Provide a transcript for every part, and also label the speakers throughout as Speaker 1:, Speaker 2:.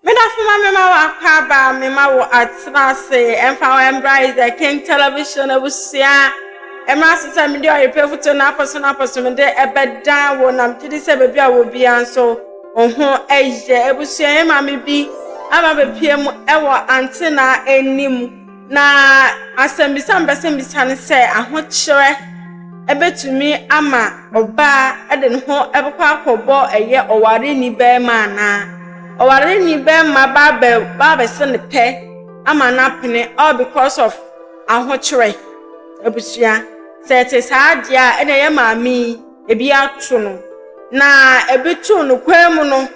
Speaker 1: Medafuma mema wakaba mema wo atrase emfa wa embrace the King Television ebusia emra sisa me dey repefuto na aposo me dey ebeda wo nam gidi se bebi a wo bia nso oho eye ebusia ema me bi ama be piem ewo antena enim na asembisa mbesembisa ne se ahokyere ebetumi ama oba ede ne ho ebekwa akobo eye oware ni be ma na oware ni be ma ba se ne pe ama na pene all because of ahokyere ebusia se te saadia ene ye maami ebi atu no na ebitu no kwemu no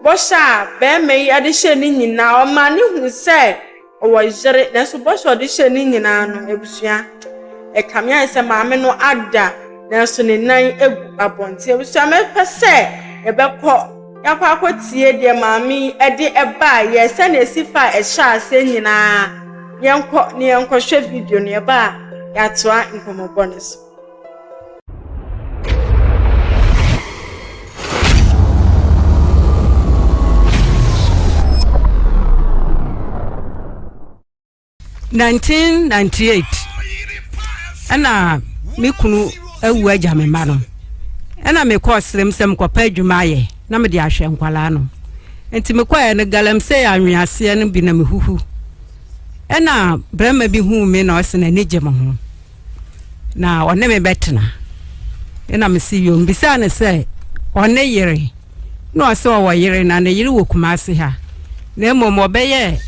Speaker 1: bosha be me ade hye ni nyina o ma ne hu se owo yere na so bosha ade hye ni nyina no ebusia ekamia se maame no ada na so ne nan egu abonte ebusia me pese ebekọ yakwa akotie de maami ede eba ye se na esifa ehya ase nyina yenko hwe video ne eba ya toa inkomo bonus
Speaker 2: 1998 ana me kunu awu agya me ma no ana me kɔ srem sem kɔ pa adwuma aye na me de ahwe nkwala no enti me kɔ ne galamse anwease no bi na me huhu ana brema bi hu me na ɔse na nije mo ho na ɔne me betena ena me si yo mbisa ne sɛ ɔne yere na ɔse ɔwɔ yere na ne yere wɔ Kumase ha na mmom ɔbɛyɛ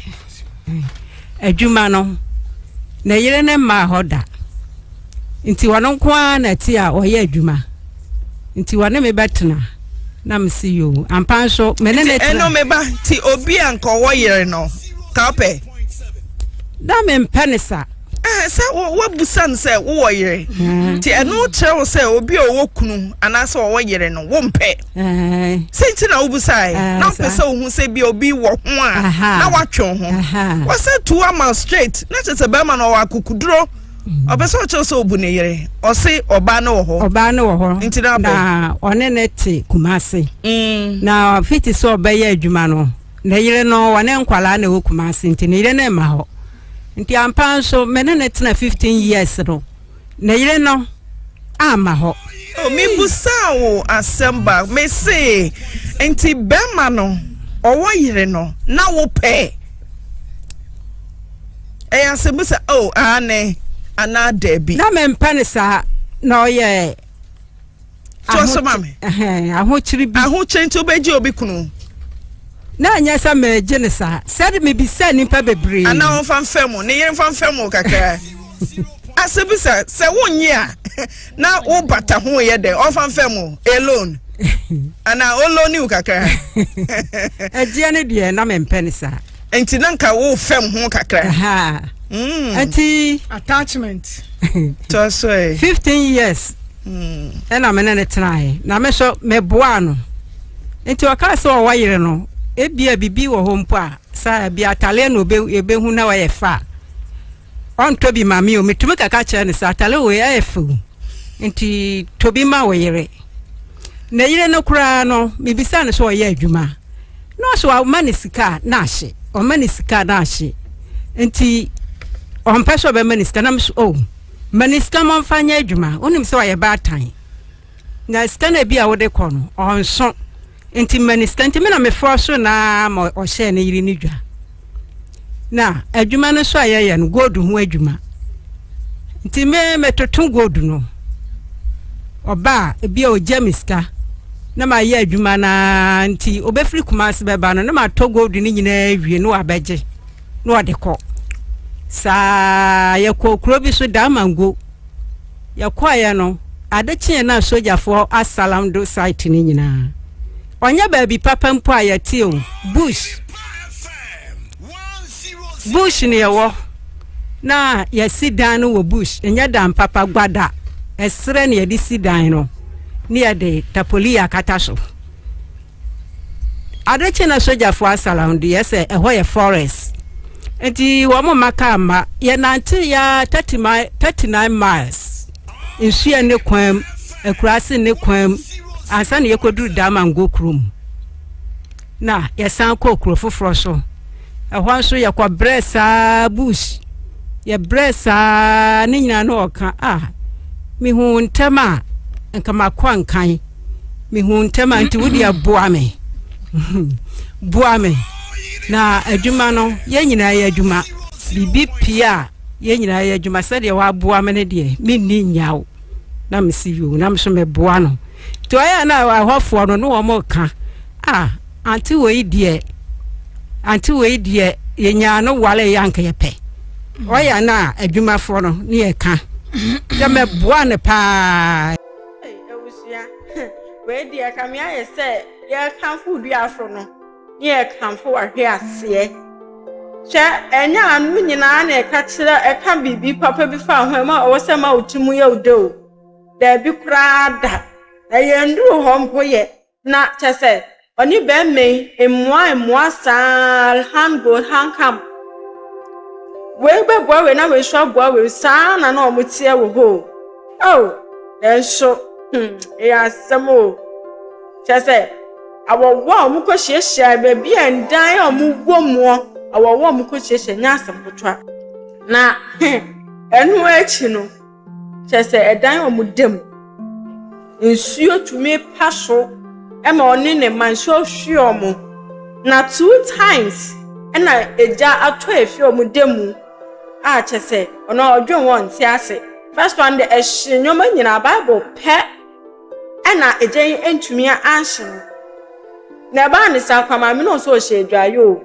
Speaker 2: adwuma no na yere ne ma hoda nti wono nko na ti a oye adwuma nti wone me betena na me si yo ampan so me ne ne
Speaker 3: eno me ba ti obi anko wo yere no kape
Speaker 2: da me mpenisa
Speaker 3: se wo busan se wo yere ti eno chewo se obi owo kunu anase wo yere no wo mpe senti na wo busai na pese ohun se bi obi wo ho a na watwe ho wo se to am straight na chese be ma no wa kokuduro obeso chese obu ne yere o se oba na wo ho nti na
Speaker 2: one ne te Kumase na fiti so obaye adwuma no na yere no wane nkwala na wo Kumase nti ne yere na ma ho nti ampan so menene tena 15 years no na yire no ama ho
Speaker 3: o mi busa wo asemba me say nti bema no owo yire no na wo pe asembusa ane ana debi
Speaker 2: na me mpanisa na oye
Speaker 3: so so mame
Speaker 2: aho chiri bi
Speaker 3: aho chenti obeji obi kunu
Speaker 2: na anya sa me genesa said me bi sa nipa bebre
Speaker 3: ana on fanfemo ne yen fanfemo kakra asebisa se wonyi a na wo bata ho ye de on fanfemo alone ana oloni u kakra
Speaker 2: eje ne de na me mpenisa
Speaker 3: enti nanka wo fem ho kakra
Speaker 2: ha enti
Speaker 3: attachment to so
Speaker 2: 15 years ena me ne try na me so me boa no enti waka se wo yire no ebia bibi wo hompo a sa bia tale no ebe hu na wa ye fa on tobi mami o metumi kaka kire ne sa tale wo ye fu nti tobi ma wo yire na yire no kura no bibisa ne so ye adwuma no so wa mani sika na ahye o mani sika na ahye nti on peso be mani sika na mso mani sika mo mfanya adwuma onim se wa ye ba tan na sika na bia wo de kɔ no on so nti maniskanti me na me forso na ma o hye na yiri ni dwa na adwuma no so ayeye no gold hu adwuma nti me metoto gold no oba bia o jamiska na ma ye adwuma na nti obefri Kumase beba no na ma to gold ni nyina awie no abeje no odekọ sa ye kokro bi so da mango ye kwaye no adechie na sojafo asalam do site ni nyina onya baby papa mpo ayati o bush ni yawo na ya sidan no wo bush enya dan papa gbada esre ne yedi sidan no ne yede tapoli akata so adeche na soja fo asalam do yese eho ye forest enti wo mo maka ma ye nante ya 39 miles nsuya ne kwam akurase ne kwam asa ne yekoduru da mango krum na yesan ko kuro foforo so ehwan so yakwa bresa bush ye bresa ni nyina no oka mi hu ntema nka makwa nkan mi hu ntema nti wodi aboa me boa me na adwuma no ye nyina ye adwuma bibi pia ye nyina ye adwuma se de wa aboa me ne de mi ni nyawo na me si yo na me so me boa no to aya na ahofo no no wo mo ka anti we die ye nya no wale yanka ye pe oya na adwuma fo no ne ye ka ya me boa ne pa
Speaker 1: ewusia we die ka me aye se ye kan fu du afro no ne ye kan fu ahwe ase che enya anu nyina na ka kire e ka bibi papa bi fa ho ma o se ma otimu ye udo da bi kura da na ye nduru ho mpo ye na chese oni be me emwa sal hand go hand cam we be boa we na we sho boa we sa na na omutie wo ho enso e asemo chese awo wo mu ko hyehyia be bi endan omu gwomo awo wo mu ko hyehyia nya asempotwa na enu echi no chese edan omu dem nsuo tumi paso ema oni ne manso hwiomo na 2 times ena eja ato efi omu demu chese ono odwen won ti ase first one the ehyenyoma nyina bible pe ena ejen entumi anshin na ba ne sa kwama me no so ohedwaye o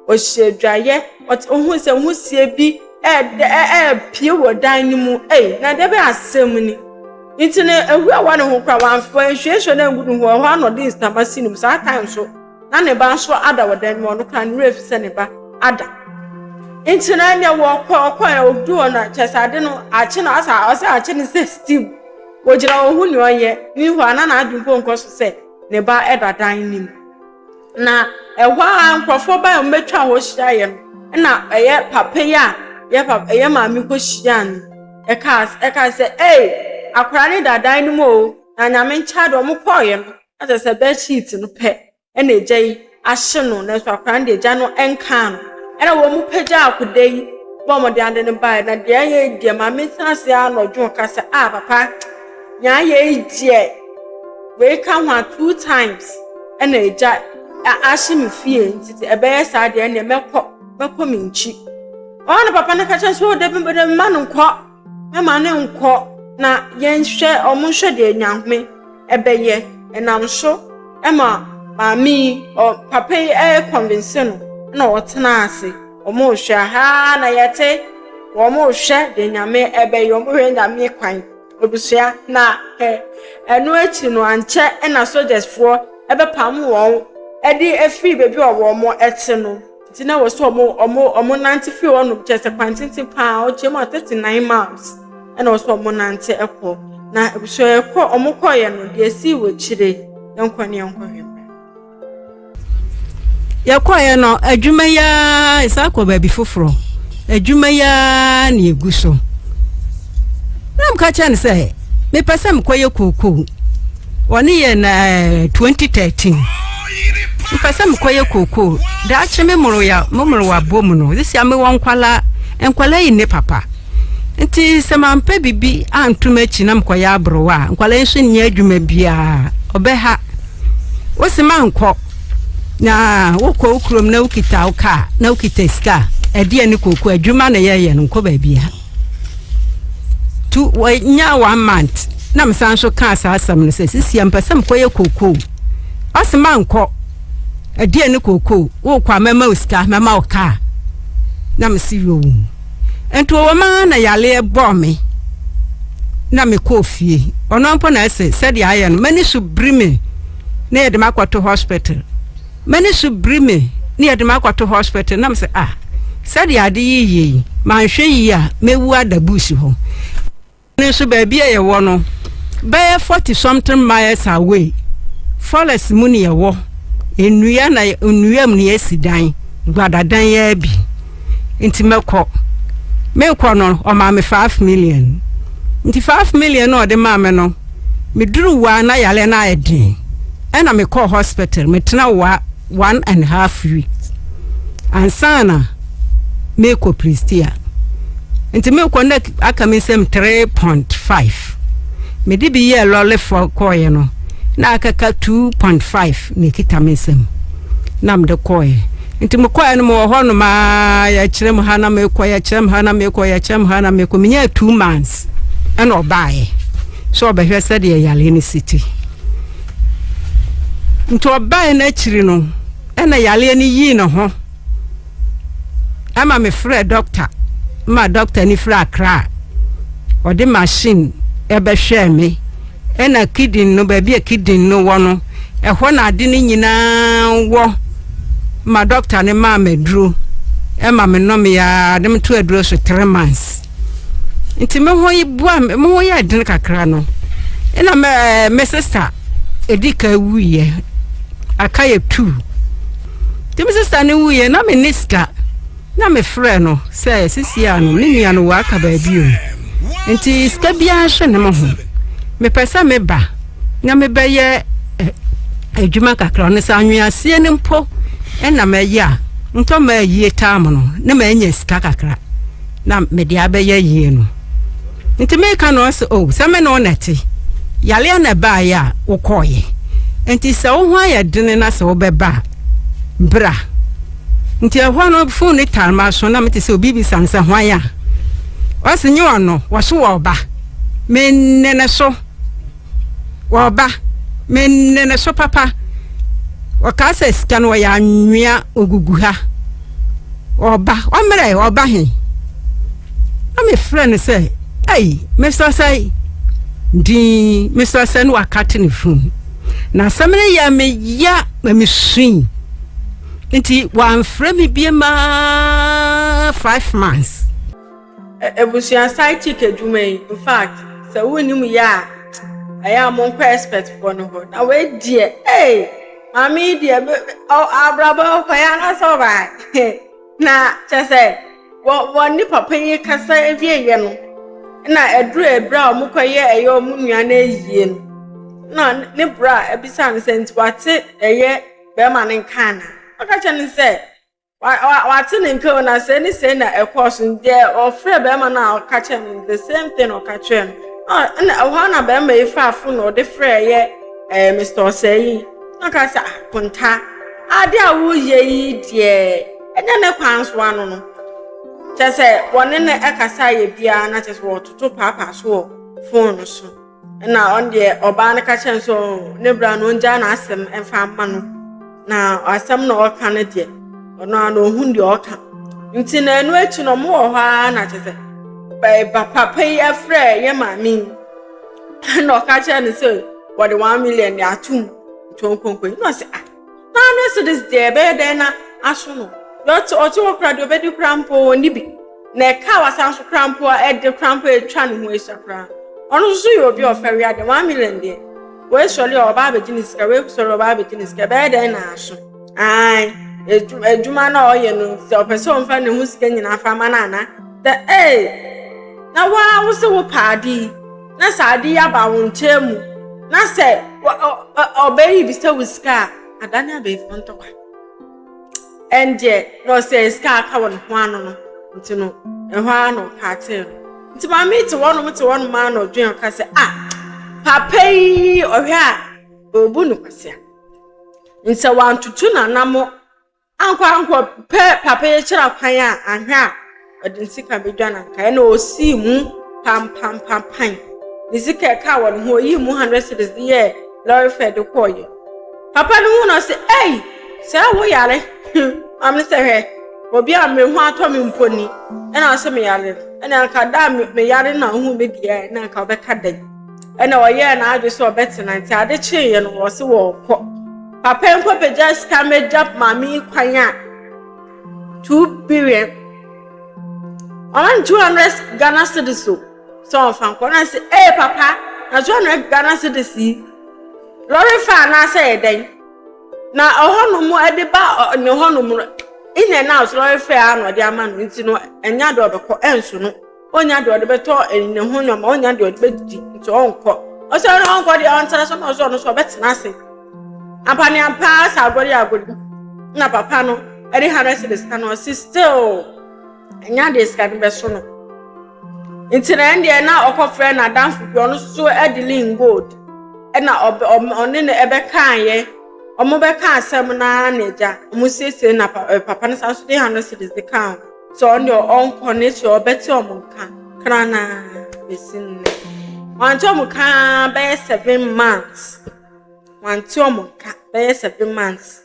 Speaker 1: ohedwaye ohun se hu sie bi pie wo dan ni mu na de be asem ni intine ehu awa ne ho kwa wan fo ehwehwe na ngudu ho ho no this tamasinu sa time so na ne ba so ada wo dan mo no kan ref se ne ba ada intine ne wo kwa ya odu na chesade no achi na asa achi ne se Steve wo jira wo hu ni oye ni ho ana na adumpo nko so se ne ba eda dan ni na ehwa ankrofo ba metwa ho hia ye na eye papa ya ye papa eye maami ko hia no eka se akwara ni dadan ni mo na nyame ncha do mo koye no ase se bed sheet no pe na ejai ahye no na so akwara de eja no enka no na wo mu pagya akudai bo mo de ande ne ba na de ye die maami sanse anodwo ka se papa nya ye die we ka ho 2 times na eja ahye me fie ntiti ebe sa de na mekọ minchi ona papa na ka che so de be de ma no nkọ e ma ne nkọ na yenhwe omunhwe de nyanhwe ebeye enam so ema mami o papa convince no na wotena ase omo hwe ha na yete omo hwe de nyame ebeye omo hwe nyame kwan obusua na enu echi no anche na soldiers for ebe pam won edi efi bebi owo mo ete no ti na wo so omo 90 fi won no chese kwantintin pa o chemo 39 miles na oso mo nante ekọ na ebusho ekọ omukọ ye no de si wo chire enko ne enko hwebra
Speaker 2: yakọ ye no adwuma ya isakọ ba bi foforo adwuma ya na eguso nam ka cha ne se me pesem koye kokoo woni ye na 2013 me pesem koye kokoo da cheme moro wa bom no this ya me wonkwala enkwala yi ne papa nti semampe bibi antumachi na mkoya abrowa nkwala nso nya adwuma bia obeha wosema nkọ na wokọ ukrom na ukita uka na ukita ska ede ne koku adwuma na ye no nkọ ba bia tu nya 1 month na msanso ka asasam no sisi ampasam koye koku osema nkọ ede ne koku wokọ mama uska mama uka na msiwo ento wo ma na yale bomi na me kofie ono mpo na ese said aye no mani subrime na yede makwato hospital mani subrime na yede makwato hospital na mse said ade yiyi ma hwe yi a mewu adabusi ho ne so ba bia ye wo no be 40 something miles away forest mu ne ye wo enua na enuam ne esidan gbadadan ya bi intimeko me kono o ma me 5 million nti 5 million no de ma me no me duru wa na yale na edin e na me call hospital me tena wa 1.5 weeks ansana meko pristia nti meko na aka mesem 3.5 me di bi ye lole for koye no na akaka 2.5 ne kita mesem nam de koye nti me koye no mo ho no ma ya kirem ha na me koye kirem ha na me koye kirem ha na me ko me 2 months and obaye so obehwe said ye yale ni city nti obaye na chiri no ena yale ni yi no ho ama me frɛ doctor ma doctor ni frɛ akra o de machine ebe hwɛ me ena kidney no ba bia kidney no wo no ɛhɔ na ade ni nyina wo ma doctor ni ma meduro ema me no me ya de me to aduro so 3 months nti me ho yi bua me ho ya den kakra no ena me sister edika wuye akaye 2 ti me sister ni wuye na me niska na me frɛ no sɛ sisi anu ne nua no wa ka ba bio nti ska bia hwe ne mo ho me pesa me ba na me bɛyɛ adwuma kakra no sa anwiase ne mpo ɛna me ya nto ma yie tam no ne ma nya ska kakra na me dia bɛyɛ yie no nti me ka no so sɛ me no neti yale na ba ya wo koye nti sɛ wo ho ayɛ dene na sɛ wo bɛba bra nti ɛhɔ no phone ni tarma so na mete sɛ obibi sansa hwan ya wasenye ono waso oba menene so oba menene so papa wakasa sika no ya anwea ogugu ha oba omre oba he am friend say hey Mr. say di Mr. say no akate ne phone na samene ya me ya me swin nti wan frame bi ma 5 months
Speaker 1: ebusia side chick adwuma in fact so wonim ya aya mon kwa expert for no ho na we die mami die abraba kwa ya na so ba na chese woni papa yi kasa ebieye no na eduru ebra o mkoye eyo mu nua na eyie no na ne bra ebisa ne senti wate eye be ma ne kana aka chene se wate ne nko na se ni se na ekos nde ofre be ma na aka chene the same thing aka chene na ohana be ma ifafo no de frɛ ye Mr. Oseyi aka sa konta ade a wo ye yi de enya ne kwanso ano no chese wone ne ekasa ye bia na chese wo toto papa so phone so na on de oba na ka chen so ne bra no nja na asem emfa ma no na asem na o ka ne de ono ana ohun de o ka nti na enu echi no mo ho ha na chese ba papa ye frɛ ye mami na o ka chen so wo de 1 million ya atum to nkonkon no se na no se this dey be dey na aso no yot otu okrado be di krampo ni bi na ka wasan so krampo a de krampo e twa ne ho esakra ono so yo bi oferi ade 1 million de we sori oba be jiniska we sori oba be jiniska be dey na aso ai ejuma na oye no se opeso mfa ne ho sika nyina fa ma na na the na wa wo se wo paadi na saadi ya ba won chemu na se obeyi bi se wo sika adana be fonto kwa ende no say ska ka won ho ano no nti no ehwa ano ka te nti ma meet won ma no dwen ka say papa yi ohwe a obu no kwasia nti wan tutu na namo ankwa pe papa yi kira kwan a ahwe a odi nsika be dwan anka na osi mu pam ni sika ka won ho yi mu 100 cedis ye lorry fed ko ye papa no no say say wo yare am say he obi a me ho ato me mponi na say me yare na ka da me yare na hu me dia na ka be ka dan na o ye na adwe so betina nti ade chi ye no wo se wo ko papa enko be just come jump mami kwan a 2 billion on 200 Ghana cedis so fan ko na say papa na 200 Ghana cedis lorry fa na say den na ohonumu ediba ne honumu in and out lorry fa ano de ama no nti no enya de obekọ enso no onya de odebeto ne honum onya de odebedi nti onko o se no onko de on tara so no so betina se ampani ampa sa agori na papa no edi 100 cedis ka no still enya de ska be so no nti na ende na okofre na danfo bi ono so edilin gold na one ne ebe kan ye omo be kan asem na neja omo sese na papa no so de 100 cedis de kan so on your connect your better omo kan krana besin want omo kan be 7 months want omo kan be 7 months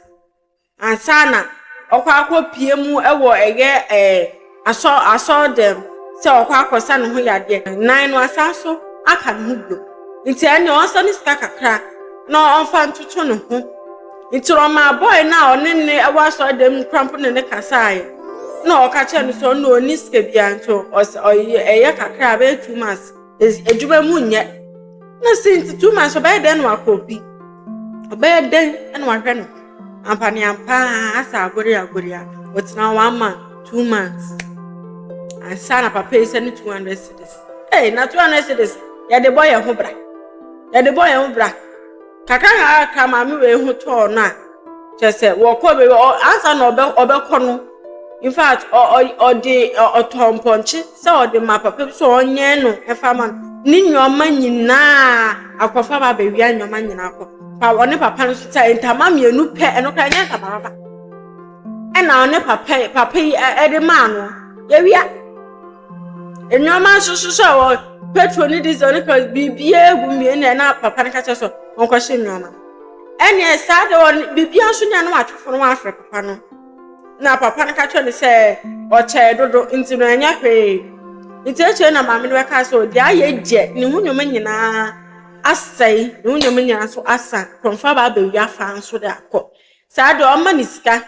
Speaker 1: ansana okwa pie mu ewo eye aso dem se okwa akosa no ho yade 9 no asaso aka no gbo nti ene onso ni sika kakra na onfa ntutu no ho nti roma boy na onenne ewo aso dem krampo ne kasaye na okache no so no oni sika bia nto eye kakra be 2 months ejuma mu nye na since 2 months obey den no akobi obey den ene wahwe no ampani ampa asa agoria what's now 1 month 2 months and sana papa is any 200 cedis eh na 200 cedis ya de boy ho bra kaka ha ka ma mi we hu to na chese wo ko be asa na obekọ no in fact o de otomponchi se o de ma papa so onye no efa man ni nyoma nyina akwafa ba be wi nyoma nyina akọ pa one papa no so ta entama mienu pe eno kra nya ta baba ena one papa e de ma no ye wia enyoma so wo petrol ni diesel ni ka bibia egu mi na papa no ka che so onko hye nyoma ene sa de won bibia so nya no atwofo no afre papa no na papa no ka che ni se o che dodo nti no anya hwe nti eche na mama no ka so dia ye je ni hu nyoma nyina asai ni hu nyoma nyina so asa konfa ba be wi afa so de akọ sa de o ma ni sika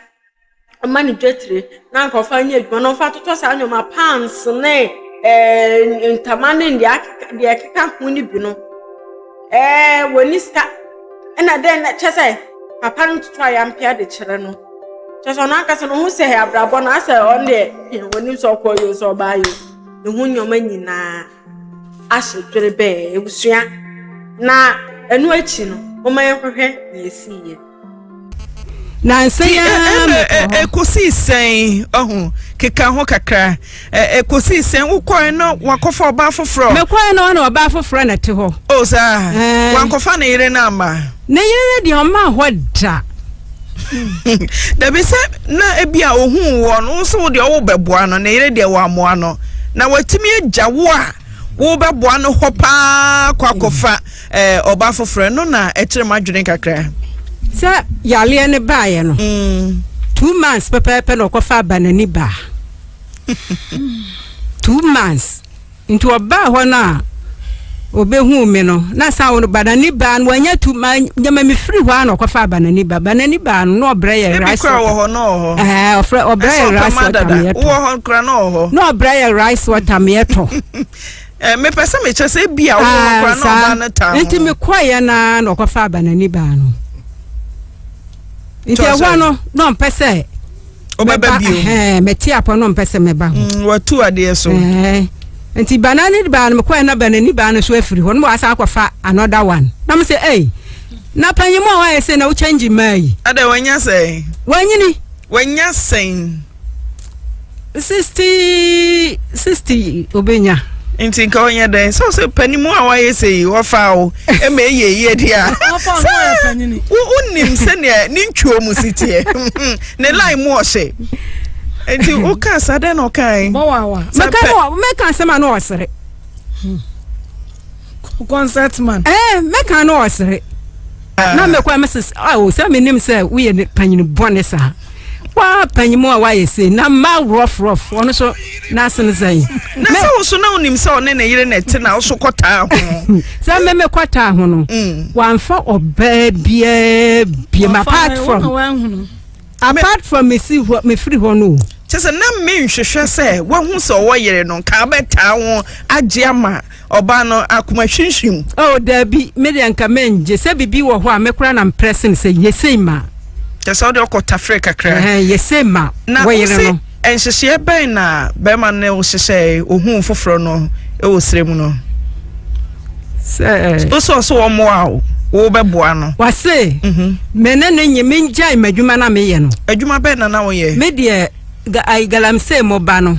Speaker 1: o ma ni dwetre na konfa nya adwuma no fa toto sa nyoma pants ne ntamane ndi akeka hu ni bi no woni sika na den chese papa no toto ayampia de kire no chese na aka se no hu se he abrabo na ase on de woni so koyo so bayo ni hu nyoma nyina ashe dwere be ebusua na enu achi no o ma yekohwe na esiye
Speaker 2: na nseya
Speaker 3: ekosi sen ohun keka ho kakra ekosi sen ukọ no wakofa oba foforo
Speaker 2: mekwa no oba foforo na te ho
Speaker 3: o sa wankofa na yire na ama
Speaker 2: na yire de oma hoda
Speaker 3: da bi se na ebia ohun wo no so de owo beboa no na yire de wa amoa no na watimi agyawo a wo beboa no hopa kwakofa oba foforo no na ekire madwene kakra
Speaker 2: sa yale ne baaye no 2 months pepepe no kofa banani ba 2 months into oba ho na obehu me no na sa wo banani ba no anya 2 months nyama me free ho na kofa banani ba no obreye rice obreye rice
Speaker 3: wo ho kra no
Speaker 2: obreye rice water me to
Speaker 3: me pesa me chese bia wo kra no ba na ta
Speaker 2: enti me kwaye na no kofa banani ba no enti awano no mpese
Speaker 3: obeba bio
Speaker 2: meti apo no mpese meba
Speaker 3: watu ade so
Speaker 2: enti banani ba no kwa na banani ba no so afiri ho no asa akwafa another one na me say na panyimo wa ese na u change mai
Speaker 3: ade wanya say
Speaker 2: wanyini
Speaker 3: wanya sen
Speaker 2: 60 obenya
Speaker 3: nti nka onye den so panimu a wa yesi wo fa o e me ye dia unnim se ne ntwo mu sitie ne line mu o hye enti o ka sada no kai
Speaker 2: bowawa meka sema no osere
Speaker 3: concert man
Speaker 2: meka no osere na mekwa mrs se me nim se we ye panyini bonesa wa panyimu a wa yesi na ma rough ono so na sen zai
Speaker 3: na so so na unim se one na yire na te na so kota ho
Speaker 2: se me kota ho no wanfa oba bia apart from me free ho no
Speaker 3: chese na me nhwehwe se wa hu se wo yire no ka beta ho agiama oba no akoma hwinhwim
Speaker 2: da bi me de anka menje se bibi wo ho a mekura na pressing se yesema
Speaker 3: so de okota freka kra
Speaker 2: yesema
Speaker 3: wayire no enhyehye ben na bema ne wo hyehye ohun foforo no e wo srem no so omo wo beboa no
Speaker 2: wase mene ne nyime njai madwuma na meye no
Speaker 3: adwuma be na wo ye
Speaker 2: me de ai galamse mo ba no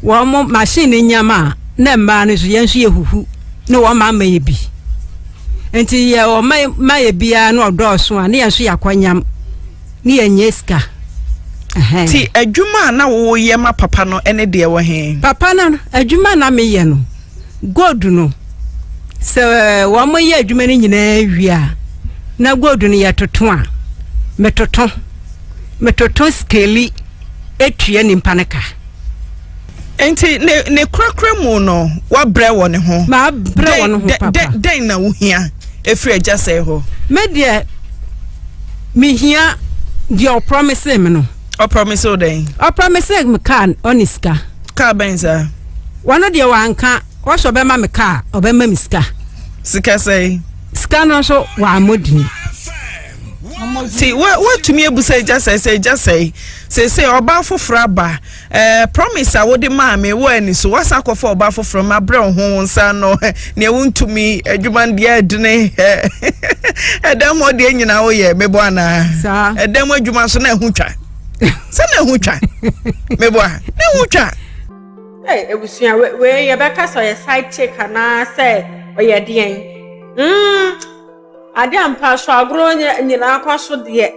Speaker 2: wo mo machine nyama na mba no so yenso yehuhu ne wo ma ma ye bi enti ye o ma ye bia no odoso a ne yenso yakwanyam ne yenyeska
Speaker 3: ti adwuma na wo ye ma papa no ene de wo he
Speaker 2: papa na adwuma na meye no gold no se wo mo ye adwuma ni nyina wia na gold no ye toton a metoton skeli etue ni mpaneka
Speaker 3: enti ne krakra mu no wa bre wo ne ho
Speaker 2: ma bre wo ne ho papa
Speaker 3: den na wo hia efri agya sei ho
Speaker 2: me de mi hia di o promise me no
Speaker 3: o promise o den
Speaker 2: o promise me kan oniska
Speaker 3: ka benza
Speaker 2: wana de wanka wo so be ma me ka obema miska
Speaker 3: sika sei
Speaker 2: ska no so wa modini
Speaker 3: see what to me ebusa just say oba foforo aba promise a wo de ma me wo ani so wasa akofo oba foforo ma bre ho nsa no ne wuntumi adwuma de adene edam o de nyina wo ye mebo ana edam adwuma so na ehutwa se na ehutwa mebo na ehutwa
Speaker 1: ebusuya we ye beka so ye side chick na say o ye den ade ampa so agro nyina akwaso de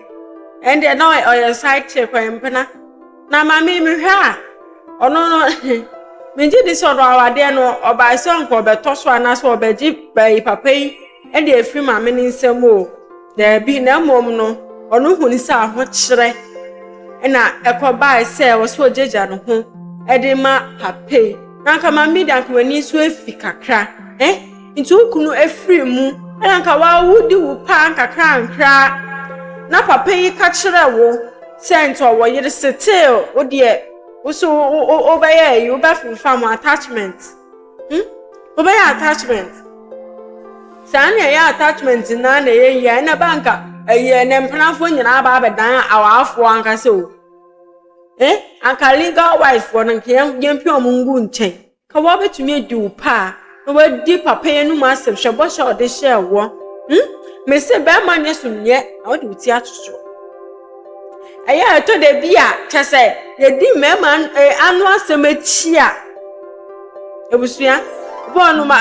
Speaker 1: ende na o ye side chick o empena na mama mi hwa ono no menji di so do awade no oba se onko beto so ana so obaji bai papa yi ende efri mama ni nsem o da bi na mom no ono huni sa ho kire na ekoba se wo so jeja no ho ede ma papa na nka mama mi dan ko ani so efi kakra ntu kunu efri mu na nka wa wudi wo pa kakra nkra na papa yi ka kire wo sento wo yire still wo de wo so obeye you ba fam attachment obeye attachment san ya attachment na ye na banka ye ne mpanafo nyina ba bedan awafo anka se o anka legal wife wo nka yempi omungu nchen ka wo betumi edi wo pa no wa di papa ye nu ma asem hwebo hwe ode hye wo me se be ma nyesumye na wo de uti atutu aya to de bia chese ye di mema anu asemachi a ebusuya bonu ma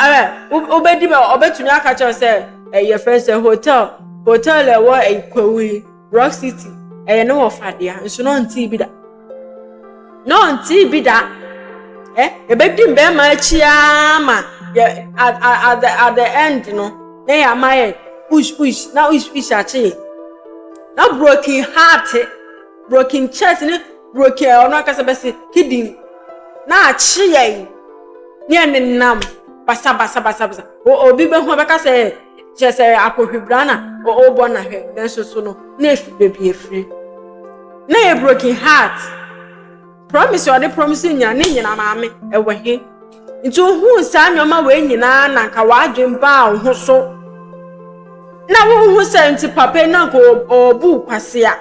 Speaker 1: obedi me obetuni aka chese ye first hotel e wo ekwawi Rock City no wo fadea nso no nti bi da ebedi mema achi ama at the end no na ya maye push na push achi na broken chest ni broken ono akasa bese kidney na achi ye ni nam basa obi be ho beka se chese akohwibrana o bona hwe den so no na efi bebi efri na e broken heart promise or the promise nya ni nyina maame ewe he ntu hu sa nyoma we nyina na nka wadwen ba ho so na wo hu se nti papa na ko obu kwasea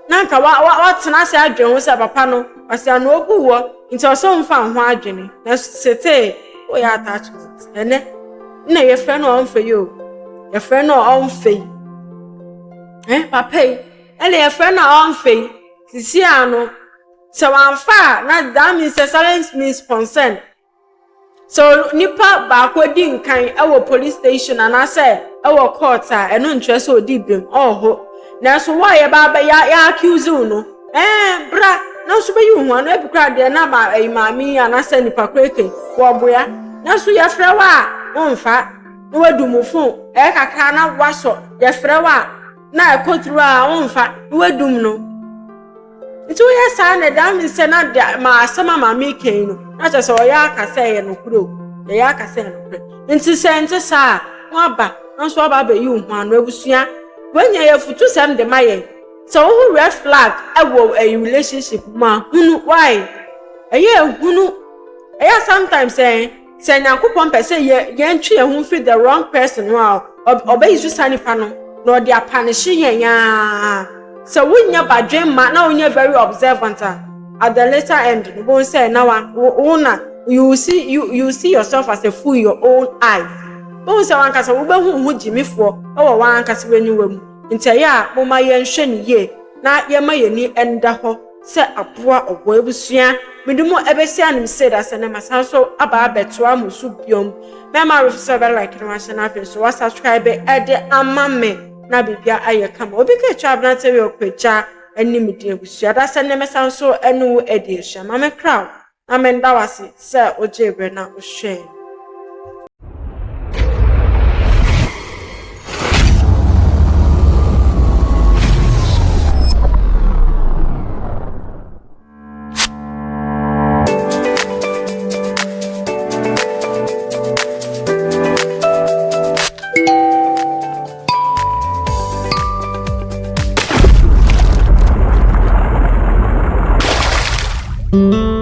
Speaker 1: na nka wa tena se adwen ho se papa no kwasea no obu wo nti oso mfa ho adwene na sete o ya attachment ene na ye fe no on fe yo ye fe no on fe papa ele ye fe no on fe sisi ano so amfa na that means silence means consent so nipa ba kwadi nkan ewo police station ana say ewo court a eno ntwe so odi bem oho na so wa ye ba ya accuse no bra na so be yu hu ana ebukra de na ba mami ana say nipa kweke wo boya na so ye frɛ wa onfa no wadumufo kakra na waso ye frɛ wa na ekotru a onfa no wadum no nti wo ye sa na da mi se na ma asama mami ken no na che so ya akasa ye no kuro ye ya akasa no kuro nti se nti sa waba nso aba ba yi hu anu abusua wanya ye futu sam de maye so who red flag ewo a relationship ma hunu why hunu sometimes say nyankopon pese ye ntwe hu fi the wrong person wow obey su sanipa no no de apanish ya so wunya badwen ma na wunya very observant at the later end no go say now una you see yourself as a fool your own eyes Bo se wankasa wo be hu jimifo e wo wankasa waniwa mu ntia ya mo ma ye nhwe ne ye na ye ma ye ni enda ho se aboa obo ebusua medumo ebesia nim se da se na masan so aba abeto amusu biom me ma refuse be like no channel fe so subscribe e de amame na bibia aye kama obi ke twa abna tv okwecha anim de ebusua da se na mesan so enu e de hia ma me crowd na me ndawase se oje bre na ohwe
Speaker 4: Thank you.